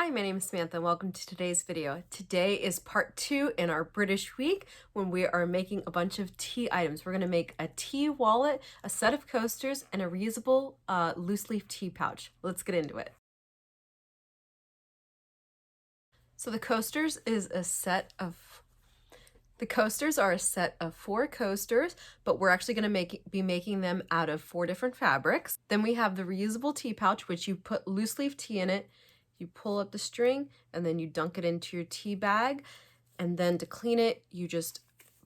Hi, my name is Samantha and welcome to today's video. Today is part 2 in our British week when we are making a bunch of tea items. We're going to make a tea wallet, a set of coasters, and a reusable loose leaf tea pouch. Let's get into it. So the coasters are a set of 4 coasters, but we're actually going to be making them out of 4 different fabrics. Then we have the reusable tea pouch, which you put loose leaf tea in it. You pull up the string and then you dunk it into your tea bag. And then to clean it, you just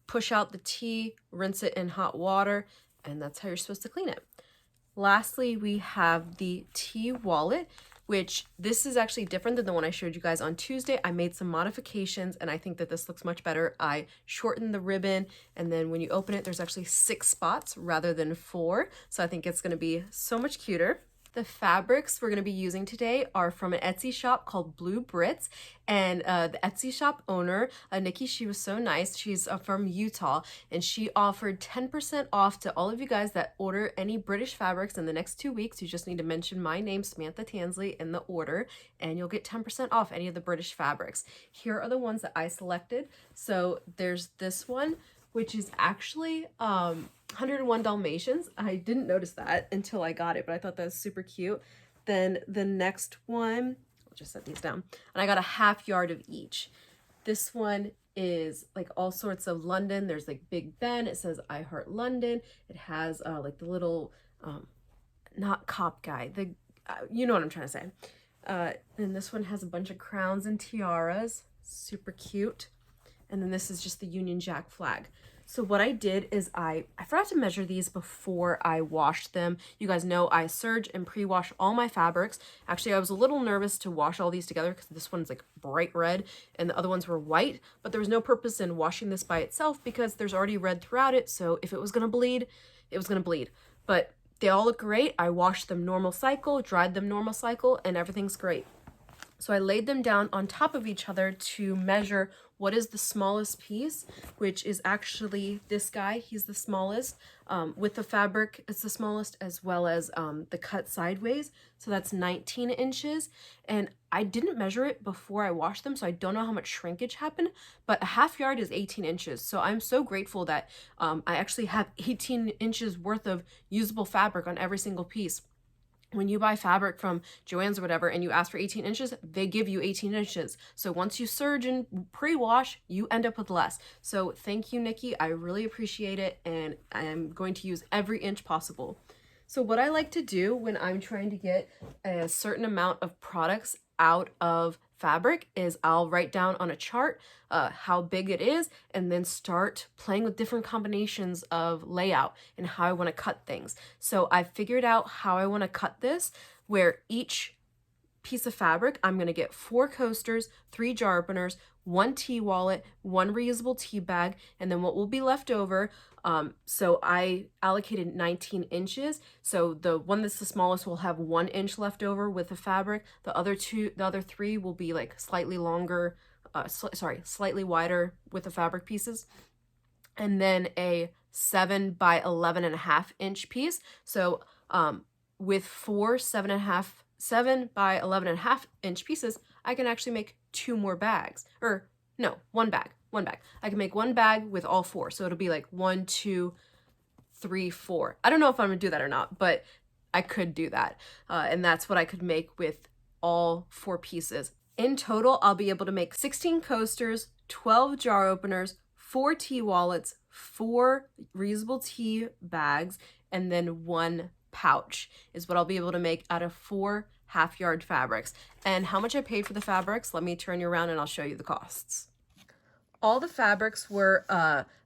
push out the tea, rinse it in hot water, and that's how you're supposed to clean it. Lastly, we have the tea wallet, which this is actually different than the one I showed you guys on Tuesday. I made some modifications and I think that this looks much better. I shortened the ribbon, and then when you open it, there's actually 6 spots rather than 4. So I think it's gonna be so much cuter. The fabrics we're going to be using today are from an Etsy shop called Brit, and the Etsy shop owner, Nikki, she was so nice. She's from Utah, and she offered 10% off to all of you guys that order any British fabrics in the next 2 weeks. You just need to mention my name, Samantha Tansley, in the order, and you'll get 10% off any of the British fabrics. Here are the ones that I selected. So there's this one, which is actually 101 Dalmatians. I didn't notice that until I got it, but I thought that was super cute. Then the next one, I'll just set these down, and I got a half yard of each. This one is like all sorts of London. There's like Big Ben. It says I Heart London. It has like the little, not cop guy, you know what I'm trying to say. And this one has a bunch of crowns and tiaras, super cute. And then this is just the Union Jack flag. So what I did is I forgot to measure these before I washed them. You guys know I serge and pre-wash all my fabrics. Actually, I was a little nervous to wash all these together because this one's like bright red and the other ones were white, but there was no purpose in washing this by itself because there's already red throughout it. So if it was gonna bleed, it was gonna bleed. But they all look great. I washed them normal cycle, dried them normal cycle, and everything's great. So I laid them down on top of each other to measure what is the smallest piece, which is actually this guy. He's the smallest. With the fabric, it's the smallest, as well as the cut sideways. So that's 19 inches. And I didn't measure it before I washed them, so I don't know how much shrinkage happened, but a half yard is 18 inches. So I'm so grateful that I actually have 18 inches worth of usable fabric on every single piece. When you buy fabric from Joann's or whatever and you ask for 18 inches, they give you 18 inches. So once you serge and pre-wash, you end up with less. So thank you, Nikki. I really appreciate it, and I am going to use every inch possible. So what I like to do when I'm trying to get a certain amount of products out of fabric is I'll write down on a chart how big it is, and then start playing with different combinations of layout and how I want to cut things. So I figured out how I want to cut this, where each piece of fabric, I'm going to get 4 coasters, 3 jar openers, 1 tea wallet, 1 reusable tea bag, and then what will be left over. So I allocated 19 inches. So the one that's the smallest will have 1 inch left over with the fabric. The other 3 will be like slightly longer, slightly wider with the fabric pieces. And then a 7 by 11.5 inch piece. So with 4 7 by 11.5 inch pieces, I can actually make 2 more bags, or no, one bag. I can make 1 bag with all 4. So it'll be like 1, 2, 3, 4. I don't know if I'm gonna do that or not, but I could do that. And that's what I could make with all 4 pieces. In total, I'll be able to make 16 coasters, 12 jar openers, 4 tea wallets, 4 reusable tea bags, and then 1 pouch is what I'll be able to make out of 4 half yard fabrics. And how much I paid for the fabrics, let me turn you around and I'll show you the costs. All the fabrics were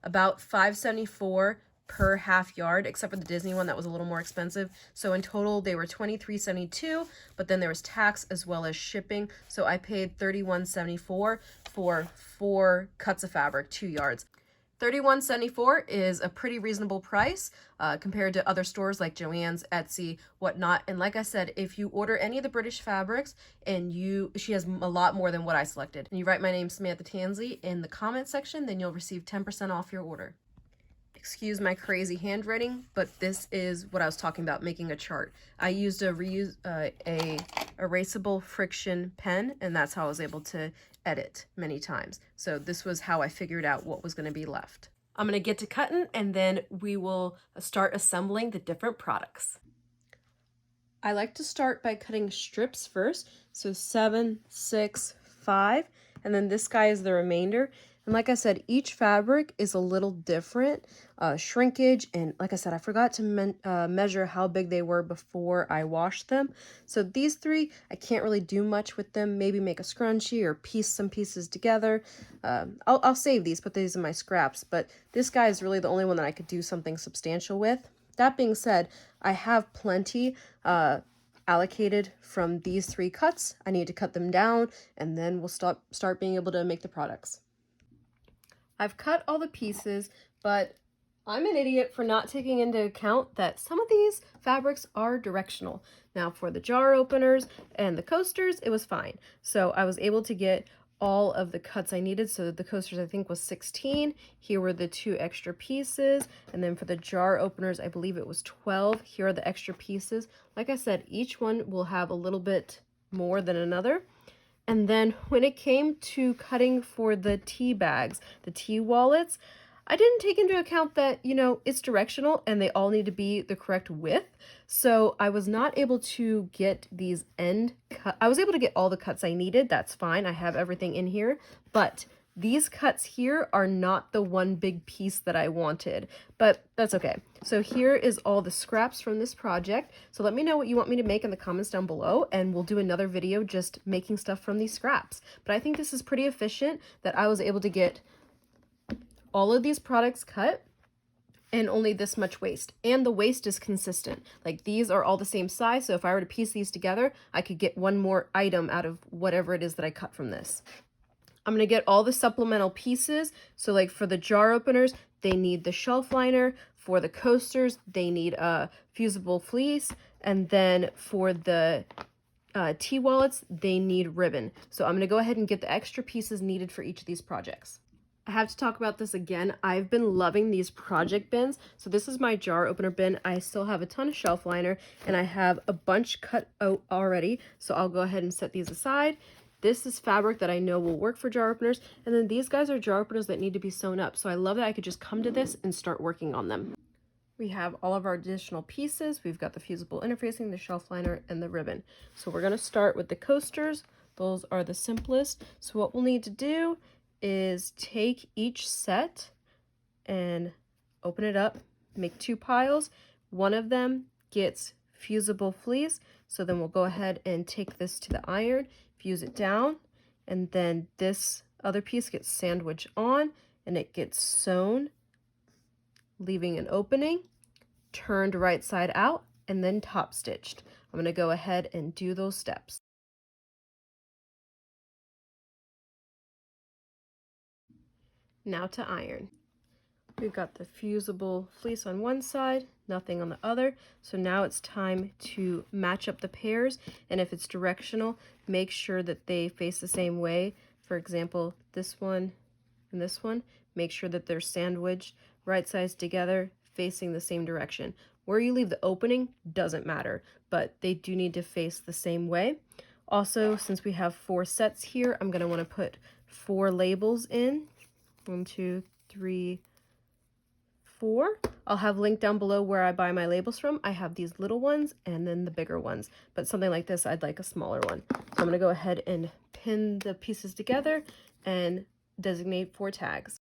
about $5.74 per half yard, except for the Disney one that was a little more expensive. So in total they were $23.72, but then there was tax as well as shipping. So I paid $31.74 for 4 cuts of fabric, 2 yards. $31.74 is a pretty reasonable price compared to other stores like Joann's, Etsy, whatnot. And like I said, if you order any of the British fabrics and she has a lot more than what I selected, and you write my name, Samantha Tansley, in the comment section, then you'll receive 10% off your order. Excuse my crazy handwriting, but this is what I was talking about, making a chart. I used a erasable friction pen, and that's how I was able to edit many times. So this was how I figured out what was going to be left. I'm going to get to cutting, and then we will start assembling the different products. I like to start by cutting strips first. So 7, 6, 5, and then this guy is the remainder. And like I said, each fabric is a little different, shrinkage, and like I said, I forgot to measure how big they were before I washed them. So these 3, I can't really do much with them, maybe make a scrunchie or piece some pieces together. I'll save these, put these in my scraps, but this guy is really the only one that I could do something substantial with. That being said, I have plenty allocated from these 3 cuts. I need to cut them down, and then we'll start being able to make the products. I've cut all the pieces, but I'm an idiot for not taking into account that some of these fabrics are directional. Now for the jar openers and the coasters, it was fine. So I was able to get all of the cuts I needed. So the coasters I think was 16. Here were the 2 extra pieces. And then for the jar openers, I believe it was 12. Here are the extra pieces. Like I said, each one will have a little bit more than another. And then when it came to cutting for the tea bags, the tea wallets, I didn't take into account that, you know, it's directional and they all need to be the correct width. So I was not able to get these end cut. I was able to get all the cuts I needed. That's fine. I have everything in here. But these cuts here are not the one big piece that I wanted, but that's okay. So here is all the scraps from this project. So let me know what you want me to make in the comments down below, and we'll do another video just making stuff from these scraps. But I think this is pretty efficient that I was able to get all of these products cut and only this much waste. And the waste is consistent. Like these are all the same size, so if I were to piece these together, I could get one more item out of whatever it is that I cut from this. I'm going to get all the supplemental pieces. So like for the jar openers, they need the shelf liner. For the coasters, they need a fusible fleece. And then for the tea wallets, they need ribbon. So I'm going to go ahead and get the extra pieces needed for each of these projects. I have to talk about this again. I've been loving these project bins. So this is my jar opener bin. I still have a ton of shelf liner and I have a bunch cut out already. So I'll go ahead and set these aside. This is fabric that I know will work for jar openers. And then these guys are jar openers that need to be sewn up. So I love that I could just come to this and start working on them. We have all of our additional pieces. We've got the fusible interfacing, the shelf liner, and the ribbon. So we're going to start with the coasters. Those are the simplest. So what we'll need to do is take each set and open it up, make 2 piles. One of them gets fusible fleece. So then we'll go ahead and take this to the iron, fuse it down, and then this other piece gets sandwiched on and it gets sewn, leaving an opening, turned right side out, and then top stitched. I'm going to go ahead and do those steps. Now to iron. We've got the fusible fleece on one side, nothing on the other. So now it's time to match up the pairs. And if it's directional, make sure that they face the same way. For example, this one and this one, make sure that they're sandwiched, right sides together, facing the same direction. Where you leave the opening doesn't matter, but they do need to face the same way. Also, since we have 4 sets here, I'm going to want to put 4 labels in. 1, 2, 3, 4. I'll have linked down below where I buy my labels from. I have these little ones and then the bigger ones, but something like this, I'd like a smaller one. So I'm going to go ahead and pin the pieces together and designate 4 tags.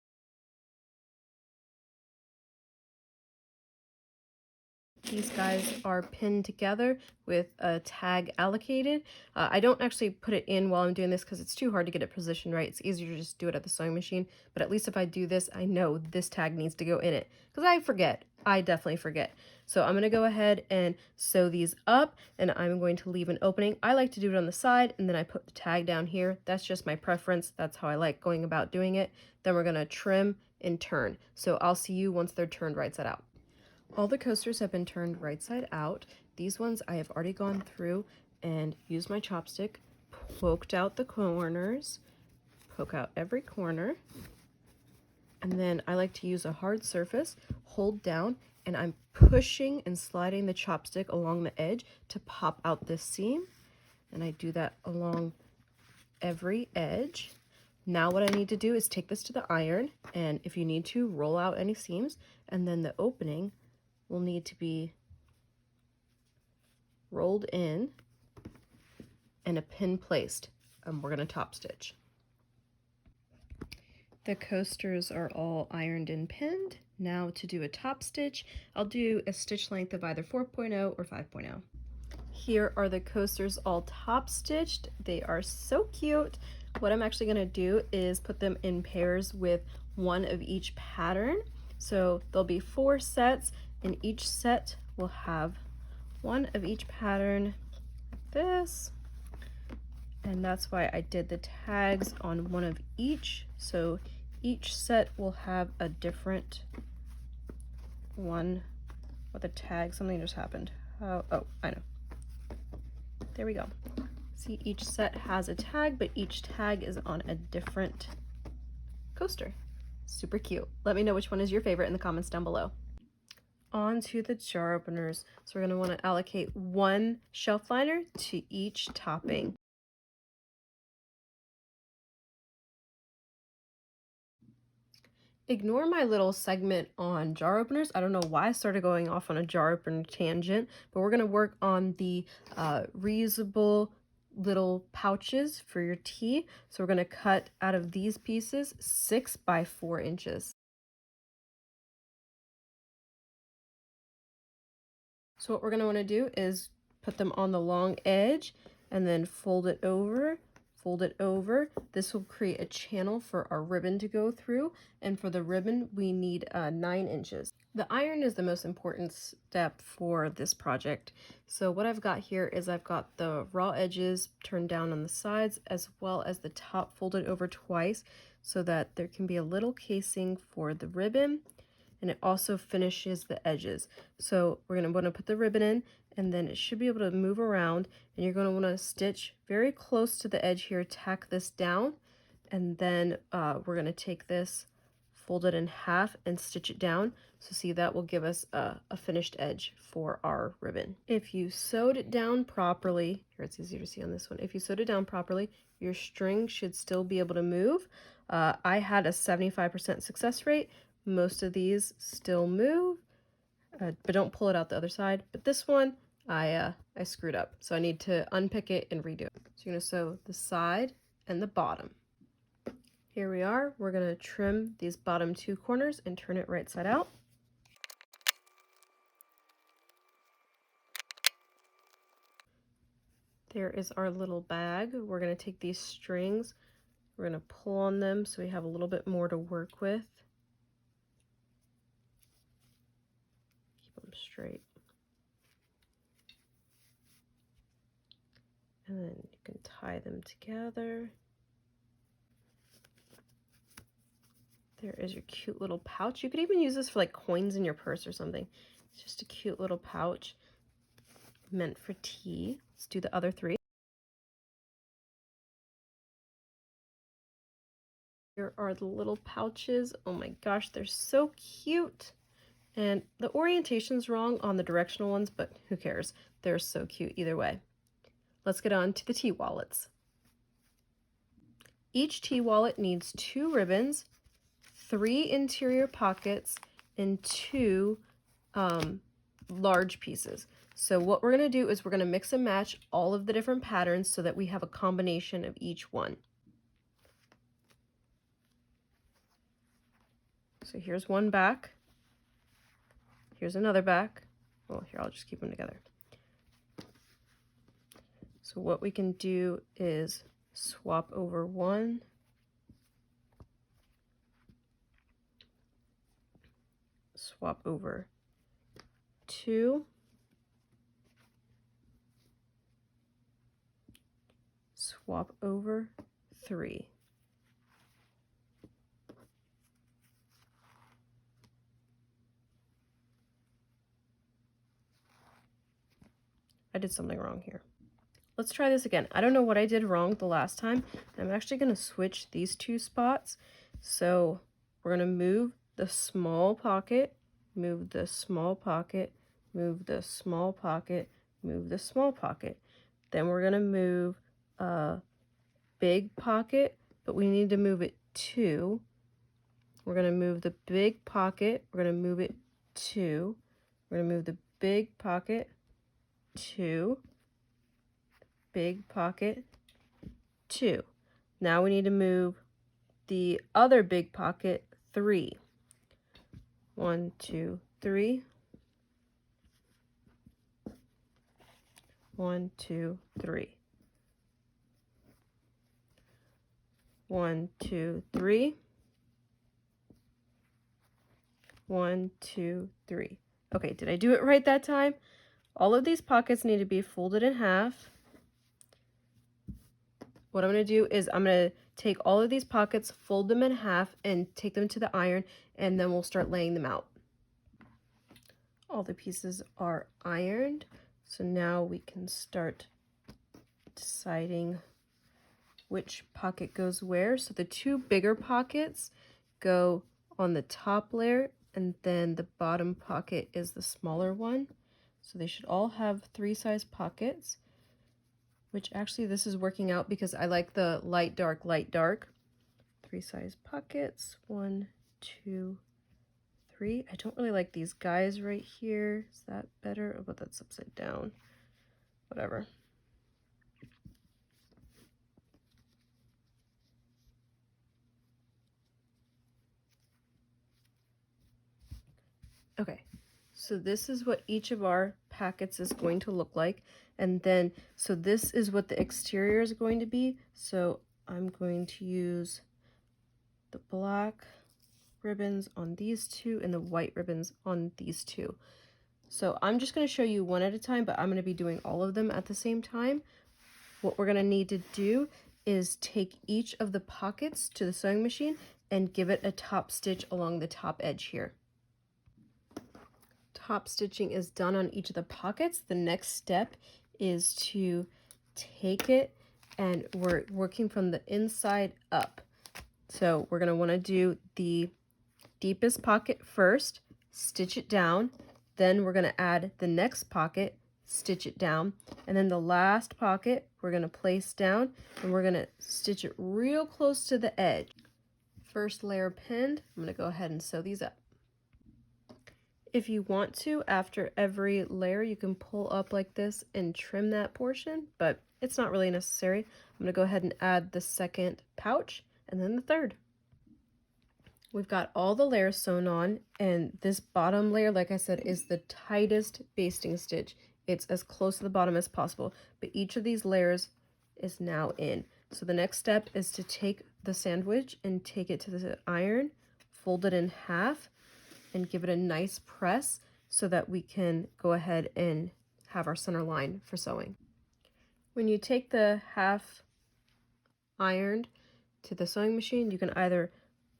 These guys are pinned together with a tag allocated. I don't actually put it in while I'm doing this because it's too hard to get it positioned right. It's easier to just do it at the sewing machine. But at least if I do this, I know this tag needs to go in it because I forget. I definitely forget. So I'm going to go ahead and sew these up and I'm going to leave an opening. I like to do it on the side and then I put the tag down here. That's just my preference. That's how I like going about doing it. Then we're going to trim and turn. So I'll see you once they're turned right side out. All the coasters have been turned right side out. These ones I have already gone through and used my chopstick, poked out the corners, poke out every corner, and then I like to use a hard surface, hold down and I'm pushing and sliding the chopstick along the edge to pop out this seam. And I do that along every edge. Now what I need to do is take this to the iron, and if you need to, roll out any seams, and then the opening will need to be rolled in and a pin placed. We're going to top stitch. The coasters are all ironed and pinned. Now to do a top stitch, I'll do a stitch length of either 4.0 or 5.0. Here are the coasters all top stitched. They are so cute. What I'm actually going to do is put them in pairs with one of each pattern. So there'll be 4 sets, and each set will have one of each pattern like this. And that's why I did the tags on one of each. So each set will have a different one with a tag. Something just happened. Oh, I know. There we go. See, each set has a tag, but each tag is on a different coaster. Super cute. Let me know which one is your favorite in the comments down below. On to the jar openers. So we're going to want to allocate 1 shelf liner to each topping. Ignore my little segment on jar openers. I don't know why I started going off on a jar opener tangent, but we're going to work on the reusable little pouches for your tea. So we're going to cut out of these pieces 6 by 4 inches. So what we're going to want to do is put them on the long edge and then fold it over. Fold it over. This will create a channel for our ribbon to go through, and for the ribbon we need 9 inches. The iron is the most important step for this project. So what I've got here is I've got the raw edges turned down on the sides as well as the top folded over twice so that there can be a little casing for the ribbon, and it also finishes the edges. So we're going to want to put the ribbon in, and then it should be able to move around, and you're going to want to stitch very close to the edge here, tack this down, and then we're going to take this, fold it in half and stitch it down. So see, that will give us a finished edge for our ribbon. If you sewed it down properly, here it's easier to see on this one, if you sewed it down properly, your string should still be able to move. I had a 75% success rate. Most of these still move, but don't pull it out the other side. But this one, I screwed up, so I need to unpick it and redo it. So you're going to sew the side and the bottom. Here we are. We're going to trim these bottom 2 corners and turn it right side out. There is our little bag. We're going to take these strings, we're going to pull on them so we have a little bit more to work with. Keep them straight. And then you can tie them together. There is your cute little pouch. You could even use this for like coins in your purse or something. It's just a cute little pouch meant for tea. Let's do the other 3. Here are the little pouches. Oh my gosh, they're so cute. And the orientation's wrong on the directional ones, but who cares? They're so cute either way. Let's get on to the tea wallets. Each tea wallet needs 2 ribbons, 3 interior pockets, and 2 large pieces. So what we're going to do is we're going to mix and match all of the different patterns so that we have a combination of each one. So here's one back. Here's another back. Oh, here, I'll just keep them together. So what we can do is swap over 1, swap over 2, swap over 3. I did something wrong here. Let's try this again. I don't know what I did wrong the last time. I'm actually going to switch these 2 spots. So we're going to move the small pocket move the small pocket, move the small pocket, move the small pocket. Then we're gonna move a big pocket, but we need to move it 2. We're gonna move the big pocket, we're gonna move it 2. We're gonna move the big pocket, 2, big pocket, 2. Now we need to move the other big pocket, 3. 1, 2, 3. 1, 2, 3. 1, 2, 3. 1, 2, 3. Okay, did I do it right that time? All of these pockets need to be folded in half. What I'm going to do is I'm going to take all of these pockets, fold them in half, and take them to the iron, and then we'll start laying them out. All the pieces are ironed, so now we can start deciding which pocket goes where. So the 2 bigger pockets go on the top layer, and then the bottom pocket is the smaller one. So they should all have 3 size pockets, which actually this is working out because I like the light, dark, light, dark. 3 size pockets, 1, 2, 3. I don't really like these guys right here. Is that better? Oh, but that's upside down. Whatever. Okay, so this is what each of our packets is going to look like. And then, so this is what the exterior is going to be. So I'm going to use the black ribbons on these 2 and the white ribbons on these 2. So I'm just going to show you one at a time, but I'm going to be doing all of them at the same time. What we're going to need to do is take each of the pockets to the sewing machine and give it a top stitch along the top edge here. Top stitching is done on each of the pockets. The next step is to take it, and we're working from the inside up. So we're going to want to do the deepest pocket first, stitch it down, then we're going to add the next pocket, stitch it down, and then the last pocket we're going to place down, and we're going to stitch it real close to the edge. First layer pinned. I'm going to go ahead and sew these up. If you want to, after every layer, you can pull up like this and trim that portion, but it's not really necessary. I'm going to go ahead and add the second pouch and then the third. We've got all the layers sewn on, and this bottom layer, like I said, is the tightest basting stitch. It's as close to the bottom as possible, but each of these layers is now in. So the next step is to take the sandwich and take it to the iron, fold it in half, and give it a nice press so that we can go ahead and have our center line for sewing. When you take the half ironed to the sewing machine, you can either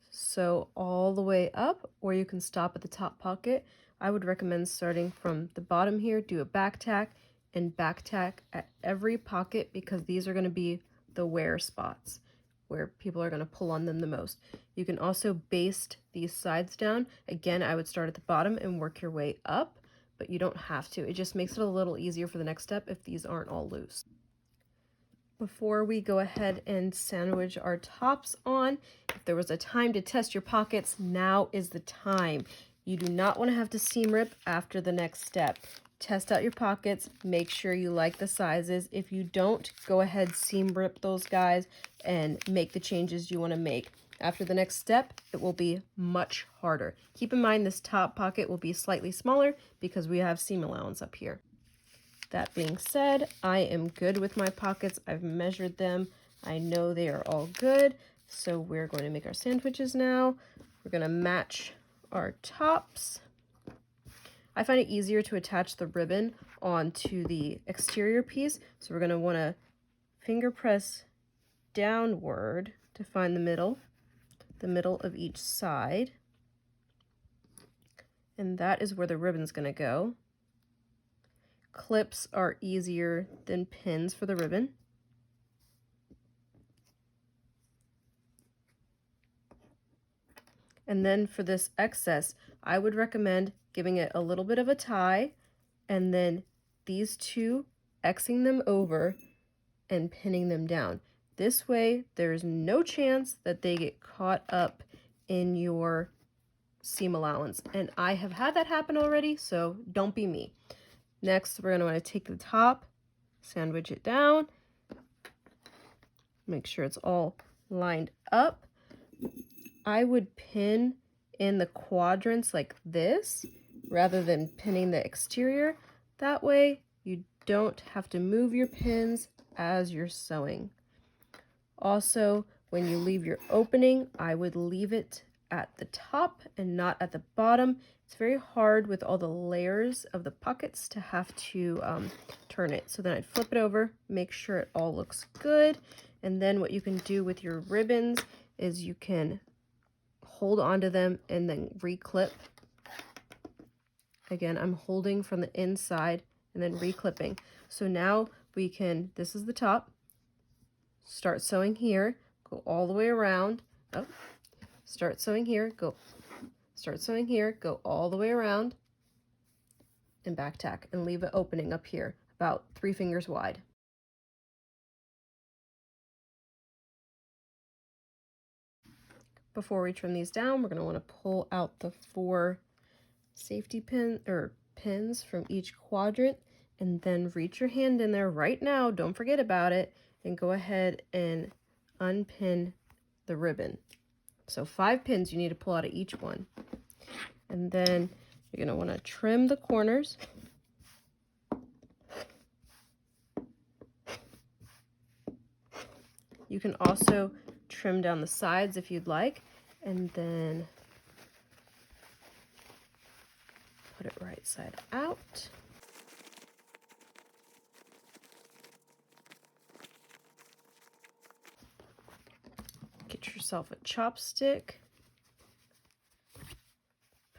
sew all the way up or you can stop at the top pocket. I would recommend starting from the bottom here, do a back tack and back tack at every pocket, because these are going to be the wear spots where people are going to pull on them the most. You can also baste these sides down. Again, I would start at the bottom and work your way up, but you don't have to. It just makes it a little easier for the next step if these aren't all loose. Before we go ahead and sandwich our tops on, if there was a time to test your pockets, now is the time. You do not want to have to seam rip after the next step. Test out your pockets, make sure you like the sizes. If you don't, go ahead, seam rip those guys and make the changes you want to make. After the next step, it will be much harder. Keep in mind this top pocket will be slightly smaller because we have seam allowance up here. That being said, I am good with my pockets. I've measured them. I know they are all good. So we're going to make our sandwiches now. We're going to match our tops. I find it easier to attach the ribbon onto the exterior piece. So we're going to want to finger press downward to find the middle of each side. And that is where the ribbon's going to go. Clips are easier than pins for the ribbon. And then for this excess, I would recommend giving it a little bit of a tie, and then these two Xing them over and pinning them down. This way, there's no chance that they get caught up in your seam allowance. And I have had that happen already, so don't be me. Next, we're going to want to take the top, sandwich it down, make sure it's all lined up. I would pin in the quadrants like this rather than pinning the exterior. That way you don't have to move your pins as you're sewing. Also, when you leave your opening, I would leave it at the top and not at the bottom. It's very hard with all the layers of the pockets to have to turn it. So then I'd flip it over, make sure it all looks good. And then what you can do with your ribbons is you can hold onto them and then reclip. Again, I'm holding from the inside and then reclipping. So now we can, this is the top, start sewing here, go all the way around, oh, start sewing here, go, start sewing here, go all the way around, and back tack, and leave an opening up here, about 3 fingers wide. Before we trim these down, we're going to want to pull out the 4 safety pins from each quadrant, and then reach your hand in there right now, don't forget about it, and go ahead and unpin the ribbon. So 5 pins you need to pull out of each one. And then you're going to want to trim the corners. You can also trim down the sides if you'd like, and then put it right side out. Get yourself a chopstick.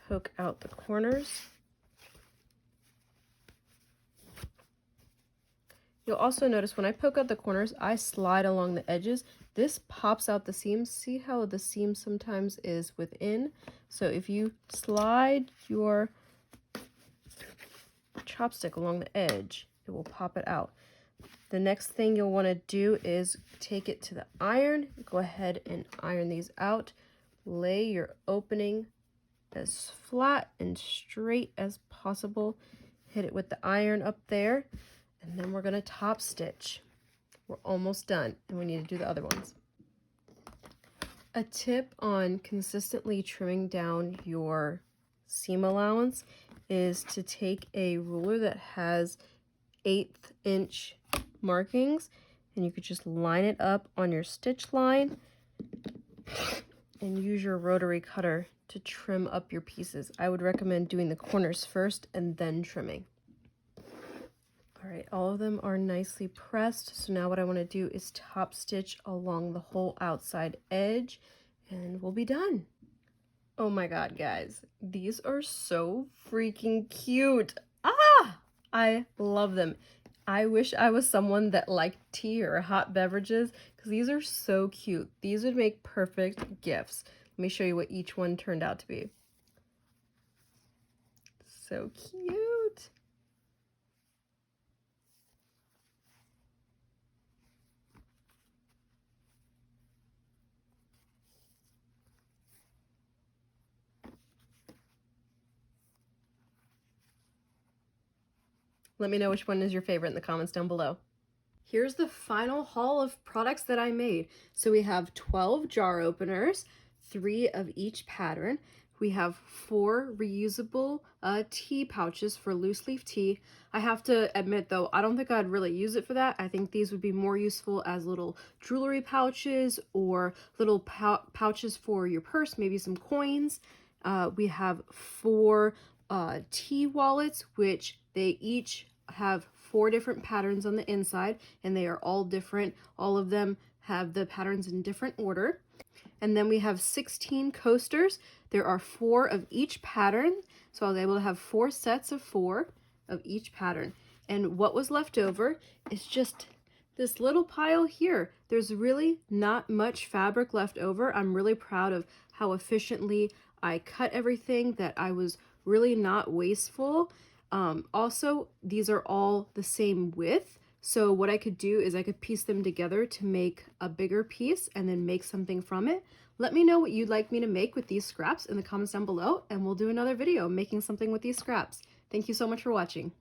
Poke out the corners. You'll also notice when I poke out the corners, I slide along the edges. This pops out the seams. See how the seam sometimes is within? So if you slide your chopstick along the edge, it will pop it out. The next thing you'll want to do is take it to the iron. Go ahead and iron these out. Lay your opening as flat and straight as possible. Hit it with the iron up there, and then we're going to top stitch. We're almost done, and we need to do the other ones. A tip on consistently trimming down your seam allowance is to take a ruler that has 1/8 inch markings, and you could just line it up on your stitch line and use your rotary cutter to trim up your pieces. I would recommend doing the corners first and then trimming. All right, all of them are nicely pressed. So now what I want to do is top stitch along the whole outside edge, and we'll be done. Oh my God, guys, these are so freaking cute. Ah, I love them. I wish I was someone that liked tea or hot beverages, because these are so cute. These would make perfect gifts. Let me show you what each one turned out to be. So cute. Let me know which one is your favorite in the comments down below. Here's the final haul of products that I made. So we have 12 jar openers, 3 of each pattern. We have 4 reusable tea pouches for loose leaf tea. I have to admit though, I don't think I'd really use it for that. I think these would be more useful as little jewelry pouches or little pouches for your purse, maybe some coins. We have 4 tea wallets, which they each have 4 different patterns on the inside, and they are all different. All of them have the patterns in different order. And then we have 16 coasters. There are 4 of each pattern, so I was able to have 4 sets of 4 of each pattern. And what was left over is just this little pile here. There's really not much fabric left over. I'm really proud of how efficiently I cut everything, that I was really not wasteful. Also, these are all the same width. So what I could do is I could piece them together to make a bigger piece and then make something from it. Let me know what you'd like me to make with these scraps in the comments down below, and we'll do another video making something with these scraps. Thank you so much for watching.